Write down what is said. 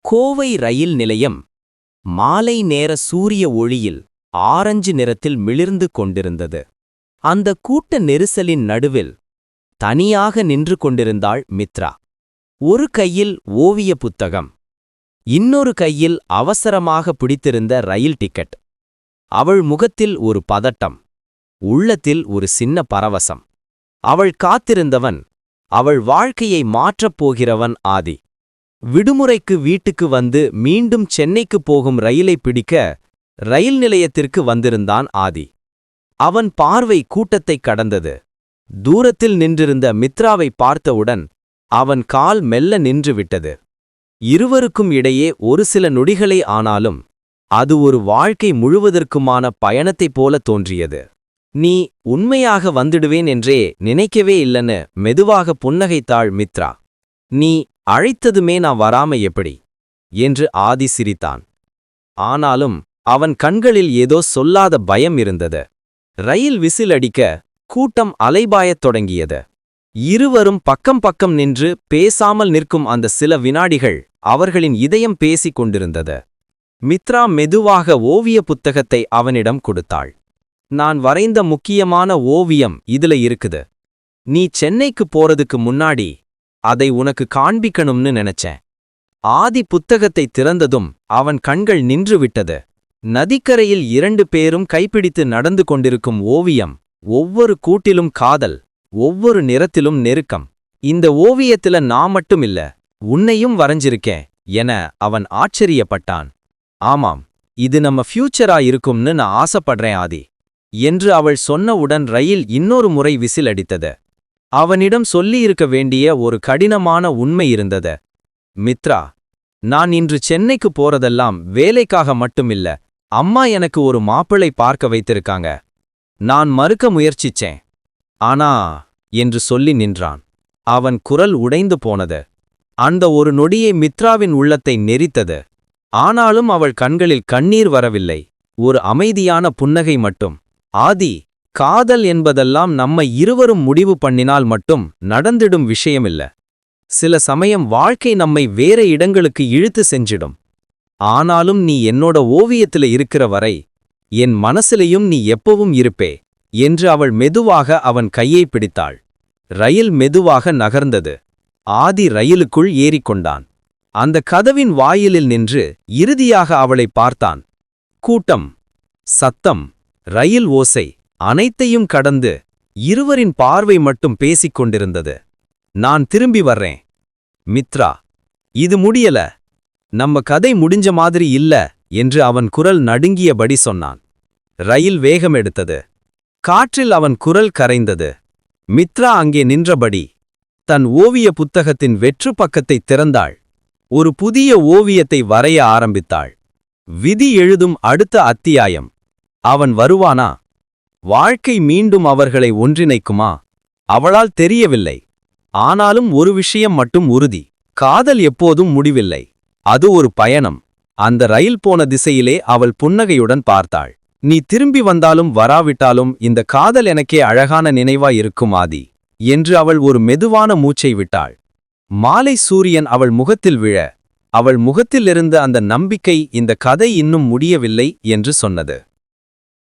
கோவை ரயில் நிலையம் மாலை நேர சூரிய ஒளியில் ஆரஞ்சு நிறத்தில் மிளிர்ந்து கொண்டிருந்தது. அந்த கூட்ட நெரிசலின் நடுவில் தனியாக நின்று கொண்டிருந்தாள் மித்ரா. ஒரு கையில் ஓவிய புத்தகம், இன்னொரு கையில் அவசரமாக பிடித்திருந்த ரயில் டிக்கெட். அவள் முகத்தில் ஒரு பதட்டம், உள்ளத்தில் ஒரு சின்ன பரவசம். அவள் காத்திருந்தவன், அவள் வாழ்க்கையை மாற்றப் போகிறவன் ஆதி. விடுமுறைக்கு வீட்டுக்கு வந்து மீண்டும் சென்னைக்கு போகும் ரயிலை பிடிக்க ரயில் நிலையத்திற்கு வந்திருந்தான் ஆதி. அவன் பார்வை கூட்டத்தைக் கடந்தது. தூரத்தில் நின்றிருந்த மித்ராவை பார்த்தவுடன் அவன் கால் மெல்ல நின்றுவிட்டது. இருவருக்கும் இடையே ஒரு சில நொடிகளே ஆனாலும் அது ஒரு வாழ்க்கை முழுவதற்குமான பயணத்தைப் போல தோன்றியது. நீ உண்மையாக வந்துடுவேன் என்றே நினைக்கவே இல்லைன்னு மெதுவாக புன்னகைத்தாள் மித்ரா. நீ அழைத்ததுமே நான் வராம எப்படி என்று ஆதி சிரித்தான். ஆனாலும் அவன் கண்களில் ஏதோ சொல்லாத பயம் இருந்தது. ரயில் விசில் அடிக்க கூட்டம் அலைபாயத் தொடங்கியது. இருவரும் பக்கம் பக்கம் நின்று பேசாமல் நிற்கும் அந்த சில வினாடிகள் அவர்களின் இதயம் பேசிக் கொண்டிருந்தது. மித்ரா மெதுவாக ஓவிய புத்தகத்தை அவனிடம் கொடுத்தாள். நான் வரைந்த முக்கியமான ஓவியம் இதுல இருக்குது. நீ சென்னைக்கு போறதுக்கு முன்னாடி அதை உனக்கு காண்பிக்கணும்னு நினைச்சேன். ஆதி புத்தகத்தை திறந்ததும் அவன் கண்கள் நின்றுவிட்டது. நதிக்கரையில் 2 பேரும் கைப்பிடித்து நடந்து கொண்டிருக்கும் ஓவியம். ஒவ்வொரு கூட்டிலும் காதல், ஒவ்வொரு நிறத்திலும் நெருக்கம். இந்த ஓவியத்தில நான் மட்டும் இல்ல, உன்னையும் வரைஞ்சிருக்கேன் என அவன் ஆச்சரியப்பட்டான். ஆமாம், இது நம்ம ஃபியூச்சரா இருக்கும்னு நான் ஆசைப்படுறேன் ஆதி என்று அவள் சொன்னவுடன் ரயில் இன்னொரு முறை விசில் அடித்தது. அவனிடம் சொல்லியிருக்க வேண்டிய ஒரு கடினமான உண்மை இருந்தது. மித்ரா, நான் இன்று சென்னைக்கு போறதெல்லாம் வேலைக்காக மட்டுமில்ல, அம்மா எனக்கு ஒரு மாப்பிள்ளை பார்க்க வைத்திருக்காங்க. நான் மறுக்க முயற்சிச்சேன். ஆனா என்று சொல்லி நின்றான். அவன் குரல் உடைந்து போனது. அந்த ஒரு நொடியே மித்ராவின் உள்ளத்தை நெரித்தது. ஆனாலும் அவள் கண்களில் கண்ணீர் வரவில்லை, ஒரு அமைதியான புன்னகை மட்டும். ஆதி, காதல் என்பதெல்லாம் நம்ம இருவரும் முடிவு பண்ணினால் மட்டும் நடந்திடும் விஷயமில்ல. சில சமயம் வாழ்க்கை நம்மை வேற இடங்களுக்கு இழுத்து செஞ்சிடும். ஆனாலும் நீ என்னோட ஓவியத்தில இருக்கிற வரை என் மனசிலையும் நீ எப்பவும் இருப்பே என்று அவள் மெதுவாக அவன் கையை பிடித்தாள். ரயில் மெதுவாக நகர்ந்தது. ஆதி ரயிலுக்குள் ஏறிக்கொண்டான். அந்த கதவின் வாயிலில் நின்று இறுதியாக அவளை பார்த்தான். கூட்டம், சத்தம், ரயில் ஓசை அனைத்தையும் கடந்து இருவரின் பார்வை மட்டும் பேசிக் கொண்டிருந்தது. நான் திரும்பி வர்றேன் மித்ரா, இது முடியல, நம்ம கதை முடிஞ்ச மாதிரி இல்ல என்று அவன் குரல் நடுங்கியபடி சொன்னான். ரயில் வேகம் எடுத்தது. காற்றில் அவன் குரல் கரைந்தது. மித்ரா அங்கே நின்றபடி தன் ஓவிய புத்தகத்தின் வெற்று பக்கத்தை திறந்தாள். ஒரு புதிய ஓவியத்தை வரைய ஆரம்பித்தாள். விதி எழுதும் அடுத்த அத்தியாயம். அவன் வருவானா? வாழ்க்கை மீண்டும் அவர்களை ஒன்றிணைக்குமா? அவளால் தெரியவில்லை. ஆனாலும் ஒரு விஷயம் மட்டும் உறுதி, காதல் எப்போதும் முடிவில்லை, அது ஒரு பயணம். அந்த ரயில் போன திசையிலே அவள் புன்னகையுடன் பார்த்தாள். நீ திரும்பி வந்தாலும் வராவிட்டாலும் இந்த காதல் எனக்கே அழகான நினைவாய் இருக்கும் ஆதி என்று அவள் ஒரு மெதுவான மூச்சை விட்டாள். மாலை சூரியன் அவள் முகத்தில் விழ அவள் முகத்திலிருந்த அந்த நம்பிக்கை இந்த கதை இன்னும் முடியவில்லை என்று சொன்னது.